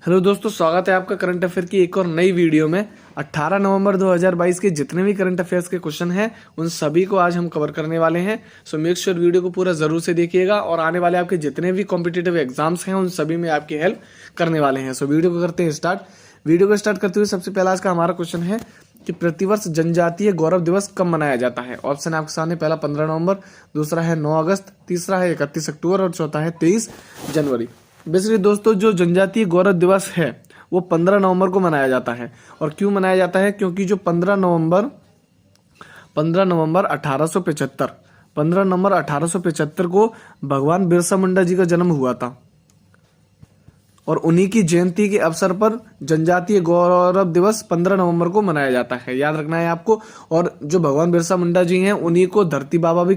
Hello दोस्तों, स्वागत है आपका करंट अफेयर की एक और नई वीडियो में। 18 नवंबर 2022 के जितने भी करंट अफेयर्स के क्वेश्चन हैं उन सभी को आज हम कवर करने वाले हैं। सो मेक श्योर वीडियो को पूरा जरूर से देखिएगा और आने वाले आपके जितने भी कॉम्पिटिटिव एग्जाम्स हैं उन सभी में आपकी हेल्प करने वाले हैं। सो वीडियो को करते हैं स्टार्ट। वीडियो को स्टार्ट करते हुए सबसे पहला आज का हमारा क्वेश्चन है कि प्रतिवर्ष जनजातीय गौरव दिवस कब मनाया जाता है। ऑप्शन आपके सामने, पहला 15 नवंबर, दूसरा है 9 अगस्त, तीसरा है 31 अक्टूबर और चौथा है 23 जनवरी। बेसिकली दोस्तों, जो जनजातीय गौरव दिवस है वो 15 नवंबर को मनाया जाता है। और क्यों मनाया जाता है? क्योंकि जो 15 नवंबर 1875 को भगवान बिरसा मुंडा जी का जन्म हुआ था और उन्हीं की जयंती के अवसर पर जनजातीय गौरव दिवस 15 नवंबर को मनाया जाता है। याद रखना है आपको। और जो भगवान बिरसा मुंडा जी हैं उन्हीं को धरती बाबा भी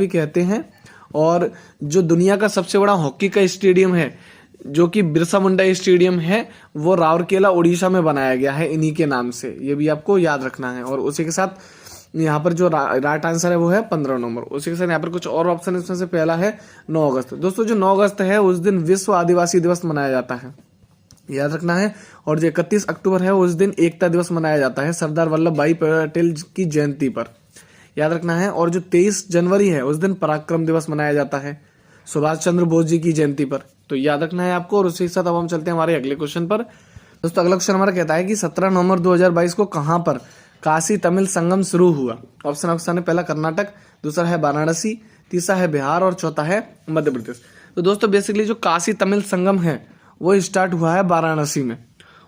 कहते हैं। और जो दुनिया का सबसे बड़ा हॉकी का स्टेडियम है जो कि बिरसा मुंडा स्टेडियम है वो राउरकेला उड़ीसा में बनाया गया है इन्हीं के नाम से। ये भी आपको याद रखना है। और उसी के साथ यहाँ पर जो राइट आंसर है वो है 15 नवंबर। उसी के साथ यहाँ पर कुछ और ऑप्शन है, इसमें से पहला है 9 अगस्त। दोस्तों, जो 9 अगस्त है उस दिन विश्व आदिवासी दिवस मनाया जाता है, याद रखना है। और जो 31 अक्टूबर है उस दिन एकता दिवस मनाया जाता है सरदार वल्लभ भाई पटेल की जयंती पर, याद रखना है। और जो 23 जनवरी है उस दिन पराक्रम दिवस मनाया जाता है सुभाष चंद्र बोस जी की जयंती पर, तो याद रखना है आपको। और उसी के साथ अब हम चलते हैं हमारे अगले क्वेश्चन पर। दोस्तों, अगला क्वेश्चन हमारा कहता है कि 17 नवंबर 2022 को कहां पर काशी तमिल संगम शुरू हुआ। ऑप्शन आपके सामने, पहला कर्नाटक, दूसरा है वाराणसी, तीसरा है बिहार और चौथा है मध्य प्रदेश। तो दोस्तों, बेसिकली जो काशी तमिल संगम है वो स्टार्ट हुआ है वाराणसी में।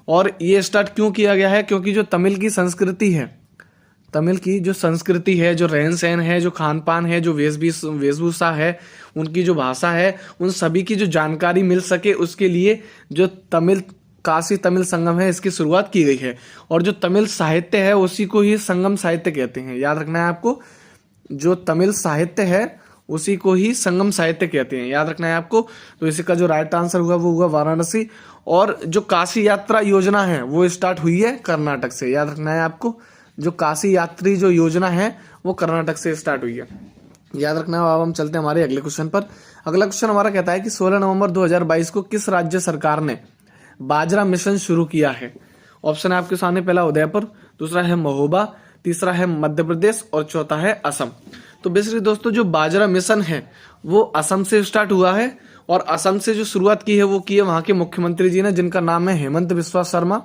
और ये स्टार्ट क्यों किया गया है? क्योंकि जो तमिल की संस्कृति है, जो रहन सहन है, जो खान पान है, जो वेशभूषा है, उनकी जो भाषा है, उन सभी की जो जानकारी मिल सके उसके लिए जो काशी तमिल संगम है इसकी शुरुआत की गई है। और जो तमिल साहित्य है उसी को ही संगम साहित्य कहते हैं, याद रखना है आपको। जो तमिल साहित्य है उसी को ही संगम साहित्य कहते हैं, याद रखना है आपको। तो इसी का जो राइट आंसर हुआ वो हुआ वाराणसी। और जो काशी यात्रा योजना है वो स्टार्ट हुई है कर्नाटक से, याद रखना है आपको। जो काशी यात्री जो योजना है वो कर्नाटक से स्टार्ट हुई है, याद रखना है। अब हम चलते हैं हमारे अगले क्वेश्चन पर। अगला क्वेश्चन हमारा कहता है कि 16 नवंबर 2022 को किस राज्य सरकार ने बाजरा मिशन शुरू किया है। ऑप्शन है आपके सामने, पहला उदयपुर, दूसरा है महोबा, तीसरा है मध्य प्रदेश और चौथा है असम। तो बेसिकली दोस्तों, जो बाजरा मिशन है वो असम से स्टार्ट हुआ है। और असम से जो शुरुआत की है वो की है वहां के मुख्यमंत्री जी ने, जिनका नाम है हेमंत बिस्वा शर्मा,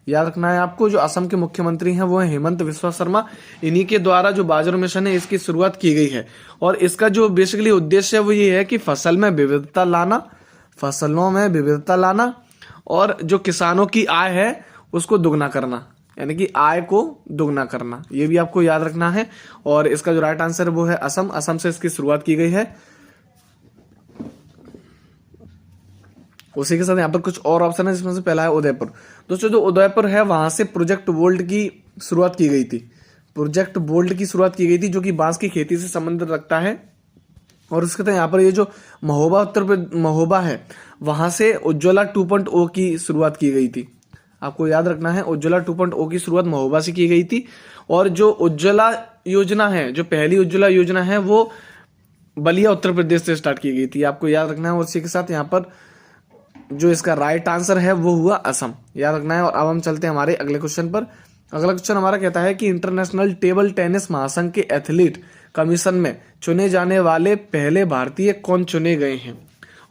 याद रखना है आपको। जो असम के मुख्यमंत्री हैं वो है हेमंत बिस्वा शर्मा। इन्हीं के द्वारा जो बाजरा मिशन है इसकी शुरुआत की गई है। और इसका जो बेसिकली उद्देश्य है वो ये है कि फसलों में विविधता लाना और जो किसानों की आय है उसको दुगना करना, यानी कि आय को दुगना करना, ये भी आपको याद रखना है। और इसका जो राइट आंसर है वो है असम से इसकी शुरुआत की गई है। उसी के साथ यहाँ पर कुछ और ऑप्शन है जिसमें से पहला है उदयपुर। दोस्तों, जो उदयपुर है वहां से प्रोजेक्ट बोल्ट की शुरुआत की गई थी, जो कि बांस की खेती से संबंध रखता है। और उसके साथ यहाँ पर ये जो महोबा है वहां से उज्ज्वला 2.0 की शुरुआत की गई थी, आपको याद रखना है। उज्ज्वला 2.0 की शुरुआत महोबा से की गई थी। और जो उज्ज्वला योजना है, जो पहली उज्ज्वला योजना है वो बलिया उत्तर प्रदेश से स्टार्ट की गई थी, आपको याद रखना है। और इसी के साथ यहाँ पर जो इसका राइट आंसर है वो हुआ असम, याद रखना है। और अब हम चलते हैं हमारे अगले क्वेश्चन पर। अगला क्वेश्चन हमारा कहता है कि इंटरनेशनल टेबल टेनिस महासंघ के एथलीट कमीशन में चुने जाने वाले पहले भारतीय कौन चुने गए हैं।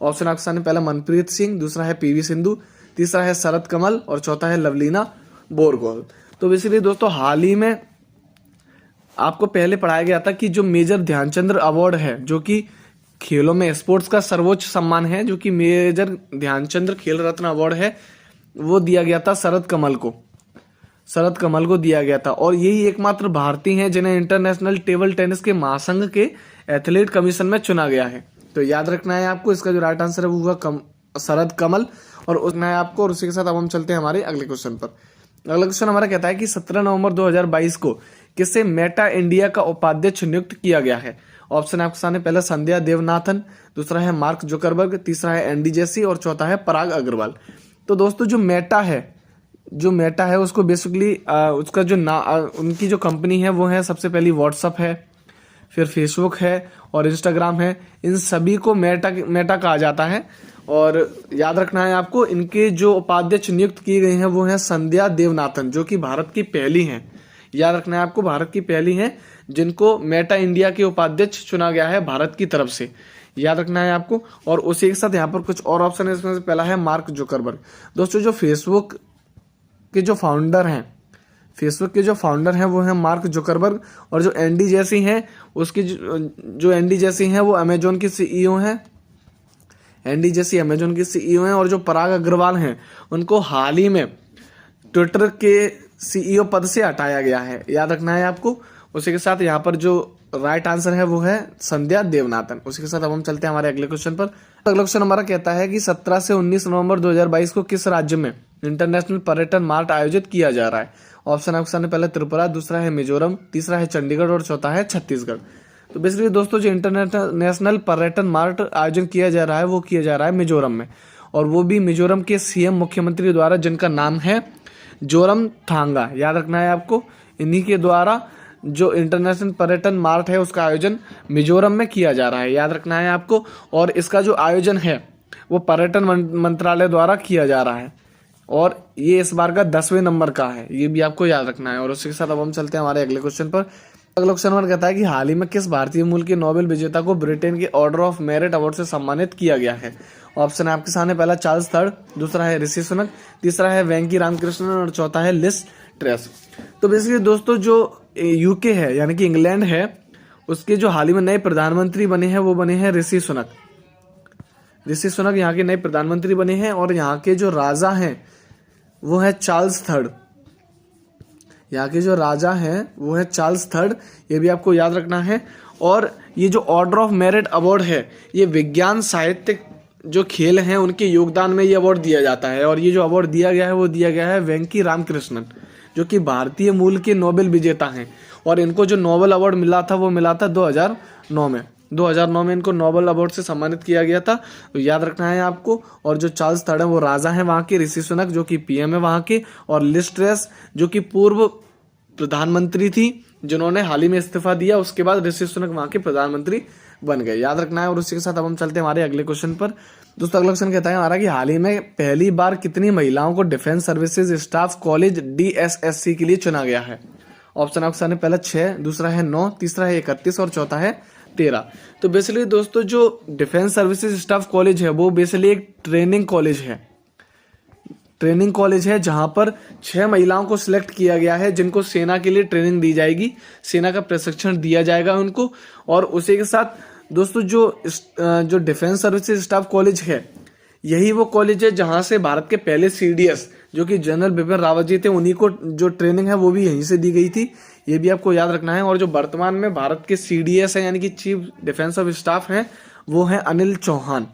ऑप्शन आपके सामने, पहला मनप्रीत सिंह, दूसरा है पीवी सिंधु, तीसरा है शरत कमल और चौथा है लवलीना बोरगोहेन। तो बेसिकली दोस्तों, हाल ही में आपको पहले पढ़ाया गया था कि जो मेजर ध्यानचंद्र अवार्ड है, जो कि खेलों में स्पोर्ट्स का सर्वोच्च सम्मान है, जो कि मेजर ध्यानचंद्र खेल रत्न अवार्ड है, वो दिया गया था शरत कमल को दिया गया था। और यही एकमात्र भारतीय हैं जिन्हें इंटरनेशनल टेबल टेनिस के महासंघ के एथलीट कमीशन में चुना गया है, तो याद रखना है आपको। इसका जो राइट आंसर है वो हुआ शरत कमल। और उसमें आपको। और उसी के साथ अब हम चलते हैं हमारे अगले क्वेश्चन पर। अगला क्वेश्चन हमारा कहता है कि 17 नवंबर 2022 को किसे मेटा इंडिया का उपाध्यक्ष नियुक्त किया गया है। ऑप्शन आपके सामने, पहला संध्या देवनाथन, दूसरा है मार्क जुकरबर्ग, तीसरा है एंडी जेसी और चौथा है पराग अग्रवाल। तो दोस्तों, जो मेटा है उसको बेसिकली उसका जो उनकी जो कंपनी है वो है, सबसे पहली व्हाट्सएप है, फिर फेसबुक है और इंस्टाग्राम है। इन सभी को मेटा कहा जाता है। और याद रखना है आपको, इनके जो उपाध्यक्ष नियुक्त की गई हैं वो हैं संध्या देवनाथन, जो कि भारत की पहली हैं। याद रखना है आपको, भारत की पहली हैं जिनको मेटा इंडिया के उपाध्यक्ष चुना गया है भारत की तरफ से। याद रखना है आपको। और उसी के साथ यहाँ पर कुछ और ऑप्शन है, इसमें से पहला है मार्क जुकरबर्ग। दोस्तों जो फेसबुक के जो फाउंडर हैं, फेसबुक के जो फाउंडर हैं वो हैं मार्क जुकरबर्ग। और जो एंडी जेसी हैं, उसकी जो एंडी जेसी हैं वो अमेजोन की सीईओ हैं। एंडी जेसी अमेजोन की सीईओ हैं। और जो पराग अग्रवाल हैं उनको हाल ही में ट्विटर के सीईओ पद से हटाया गया है। याद रखना है आपको। उसी के साथ यहाँ पर जो राइट आंसर है वो है संध्या देवनाथन। उसी के साथ अब हम चलते हैं हमारे अगले क्वेश्चन पर। अगला क्वेश्चन हमारा कहता है कि 17 से 19 नवंबर 2022 को किस राज्य में इंटरनेशनल पर्यटन मार्ट आयोजित किया जा रहा है? ऑप्शन आपके सामने, पहला त्रिपुरा, दूसरा है मिजोरम, तीसरा है चंडीगढ़ और चौथा है छत्तीसगढ़। तो बेसिकली दोस्तों जो इंटरनेशनल पर्यटन मार्ट आयोजन किया जा रहा है वो किया जा रहा है मिजोरम में, और वो भी मिजोरम के सीएम मुख्यमंत्री द्वारा, जिनका नाम है जोरमथांगा। याद रखना है आपको, इन्हीं के द्वारा जो इंटरनेशनल पर्यटन मार्ट है उसका आयोजन मिजोरम में किया जा रहा है। याद रखना है आपको। और इसका जो आयोजन है वो पर्यटन मंत्रालय द्वारा किया जा रहा है, और ये इस बार का 10वें नंबर का है, ये भी आपको याद रखना है। और उसी के साथ अब हम चलते हैं हमारे अगले क्वेश्चन पर। अगला क्वेश्चन हमारा कहता है कि हाल ही में किस भारतीय मूल के नोबेल विजेता को ब्रिटेन के ऑर्डर ऑफ मेरिट अवार्ड से सम्मानित किया गया है? ऑप्शन है आपके सामने, पहला चार्ल्स थर्ड, दूसरा है ऋषि सुनक, तीसरा है वेंकी रामकृष्णन और चौथा है लिस ट्रेस। तो बेसिकली दोस्तों जो यूके है यानी कि इंग्लैंड है, उसके जो हाल ही में नए प्रधानमंत्री बने हैं वो बने हैं ऋषि सुनक। ऋषि सुनक यहाँ के नए प्रधानमंत्री बने हैं। और यहाँ के जो राजा हैं वो है चार्ल्स थर्ड। यहाँ के जो राजा हैं वो है चार्ल्स थर्ड, ये भी आपको याद रखना है। और ये जो ऑर्डर ऑफ मेरिट अवार्ड है, ये विज्ञान, साहित्य, जो खेल हैं उनके योगदान में ये अवार्ड दिया जाता है। और ये जो अवार्ड दिया गया है वो दिया गया है वेंकी रामकृष्णन, जो कि भारतीय मूल के नोबेल विजेता हैं। और इनको जो नोबेल अवार्ड मिला था वो मिला था 2009 में। 2009 में इनको नोबेल अवार्ड से सम्मानित किया गया था, तो याद रखना है आपको। और जो चार्ल्स थर्ड है वो राजा हैं वहाँ के, ऋषि सुनक जो कि पीएम है वहाँ के, और लिस ट्रेस जो कि पूर्व प्रधानमंत्री थी जिन्होंने हाल ही में इस्तीफा दिया, उसके बाद ऋषि सुनक वहाँ के प्रधानमंत्री बन गए। याद रखना है। और उसी के साथ अब हम चलते हैं हमारे अगले क्वेश्चन पर। दोस्तों अगला क्वेश्चन कहता है हमारा कि हाल ही में पहली बार कितनी महिलाओं को defence services staff college DSSC के लिए चुना गया है? ऑप्शन आपके सामने, पहला 6, दूसरा है 9, तीसरा है 31 और चौथा है 13। तो बेसिकली दोस्तों जो डिफेंस सर्विसेज स्टाफ कॉलेज है वो बेसिकली एक ट्रेनिंग कॉलेज है। ट्रेनिंग कॉलेज है जहां पर 6 महिलाओं को सिलेक्ट किया गया है जिनको सेना के लिए ट्रेनिंग दी जाएगी, सेना का प्रशिक्षण दिया जाएगा उनको। और उसी के साथ दोस्तों जो डिफेंस सर्विसेज स्टाफ कॉलेज है, यही वो कॉलेज है जहां से भारत के पहले CDS जो कि जनरल बिपिन रावत जी थे, उन्हीं को जो ट्रेनिंग है वो भी यहीं से दी गई थी, ये भी आपको याद रखना है। और जो वर्तमान में भारत के CDS है यानी कि चीफ डिफेंस ऑफ स्टाफ हैं वो हैं अनिल चौहान।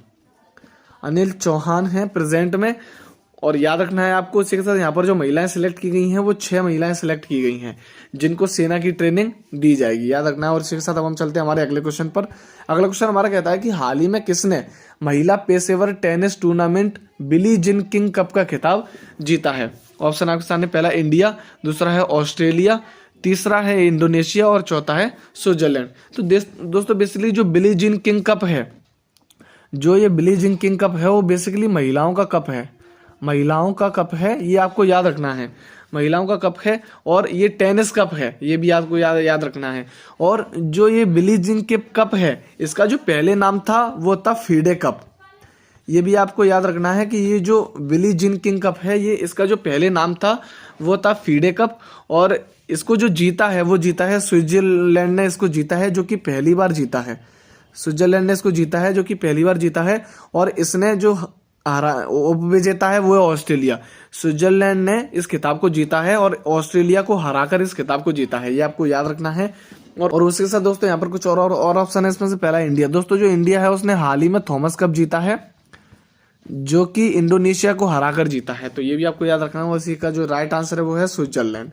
अनिल चौहान हैं प्रेजेंट में। और याद रखना है आपको, इसी के साथ यहाँ पर जो महिलाएं सिलेक्ट की गई हैं वो 6 महिलाएं सिलेक्ट की गई हैं जिनको सेना की ट्रेनिंग दी जाएगी। याद रखना है। और इसी के साथ अब हम चलते हैं हमारे अगले क्वेश्चन पर। अगला क्वेश्चन हमारा कहता है कि हाल ही में किसने महिला पेशेवर टेनिस टूर्नामेंट बिली जिन किंग कप का खिताब जीता है? ऑप्शन आपके सामने, पहला इंडिया, दूसरा है ऑस्ट्रेलिया, तीसरा है इंडोनेशिया और चौथा है स्विट्जरलैंड। तो दोस्तों बेसिकली जो बिली जिन किंग कप है, जो ये बिली जिन किंग कप है वो बेसिकली महिलाओं का कप है। महिलाओं का कप है, ये आपको याद रखना है। महिलाओं का कप है और ये टेनिस कप है, ये भी आपको याद रखना है। और जो ये बिली जिन के कप है, इसका जो पहले नाम था वो था फीडे कप। ये भी आपको याद रखना है कि ये जो बिली जिन किंग कप है, ये इसका जो पहले नाम था वो था फीडे कप। और इसको जो जीता है वो जीता है स्विट्जरलैंड ने, इसको जीता है जो कि पहली बार जीता है। स्विट्जरलैंड ने इसको जीता है जो कि पहली बार जीता है। और इसने जो उपविजेता है वो है ऑस्ट्रेलिया। स्विट्जरलैंड ने इस खिताब को जीता है और ऑस्ट्रेलिया को हराकर इस खिताब को जीता है, ये आपको याद रखना है। और उसके साथ दोस्तों यहाँ पर कुछ और ऑप्शन है, इसमें से पहला इंडिया। दोस्तों जो इंडिया है उसने हाल ही में थॉमस कप जीता है जो कि इंडोनेशिया को हराकर जीता है, तो ये भी आपको याद रखना है। उसी का जो राइट आंसर है वो है स्विट्जरलैंड।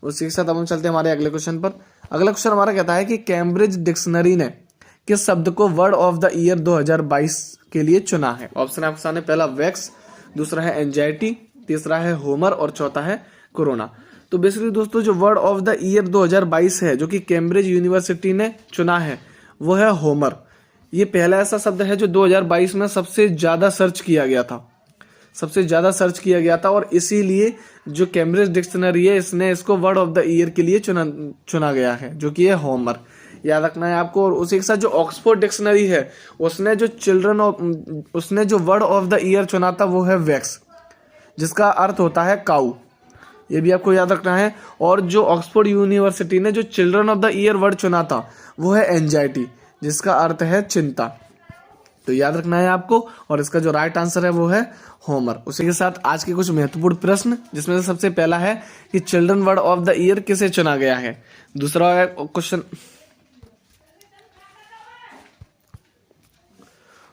उसी के साथ अब हम चलते हैं हमारे अगले क्वेश्चन पर। अगला क्वेश्चन हमारा कहता है कि कैम्ब्रिज डिक्शनरी ने किस शब्द को वर्ड ऑफ द ईयर 2022 के लिए चुना है? ऑप्शन आपके सामने, पहला वैक्स, दूसरा है एंजाइटी, तीसरा है होमर और चौथा है कोरोना। तो बेसिकली दोस्तों जो वर्ड ऑफ द ईयर 2022 है जो कि कैम्ब्रिज यूनिवर्सिटी ने चुना है वो है होमर। ये पहला ऐसा शब्द है जो 2022 में सबसे ज़्यादा सर्च किया गया था, सबसे ज़्यादा सर्च किया गया था, और इसीलिए जो कैम्ब्रिज डिक्शनरी है इसने इसको वर्ड ऑफ द ईयर के लिए चुना गया है, जो कि है होमर। याद रखना है आपको। और उसी के साथ जो ऑक्सफोर्ड डिक्शनरी है उसने जो वर्ड ऑफ द ईयर चुना था वो है वैक्स, जिसका अर्थ होता है काऊ। ये भी आपको याद रखना है। और जो ऑक्सफोर्ड यूनिवर्सिटी ने जो children of the year word चुना था वो है एंजाइटी, जिसका अर्थ है चिंता। तो याद रखना है आपको। और इसका जो राइट आंसर है वो है होमर। उसी के साथ आज के कुछ महत्वपूर्ण प्रश्न, जिसमें से सबसे पहला है कि children word of the year किसे चुना गया है। दूसरा क्वेश्चन,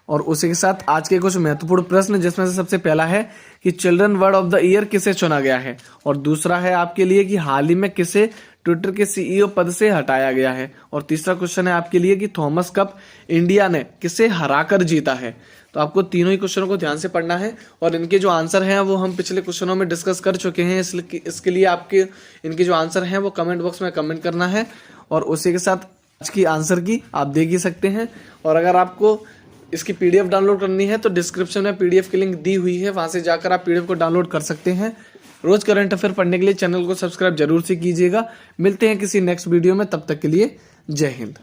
और उसी के साथ आज के कुछ महत्वपूर्ण प्रश्न, जिसमें से सबसे पहला है कि children word of the year किसे चुना गया है। और दूसरा है आपके लिए कि हाल ही में किसे ट्विटर के सीईओ पद से हटाया गया है। और तीसरा क्वेश्चन है आपके लिए कि थॉमस कप इंडिया ने किसे हराकर जीता है। तो आपको तीनों ही क्वेश्चनों को ध्यान से पढ़ना है, और इनके जो आंसर हैं वो हम पिछले क्वेश्चनों में डिस्कस कर चुके हैं, इसलिए इसके लिए आपके इनके जो आंसर हैं वो कमेंट बॉक्स में कमेंट करना है। और उसी के साथ आज की आंसर की आप देख ही सकते हैं। और अगर आपको इसकी पीडीएफ डाउनलोड करनी है तो डिस्क्रिप्शन में पीडीएफ की लिंक दी हुई है, वहां से जाकर आप पीडीएफ को डाउनलोड कर सकते हैं। रोज करंट अफेयर पढ़ने के लिए चैनल को सब्सक्राइब जरूर से कीजिएगा। मिलते हैं किसी नेक्स्ट वीडियो में, तब तक के लिए जय हिंद।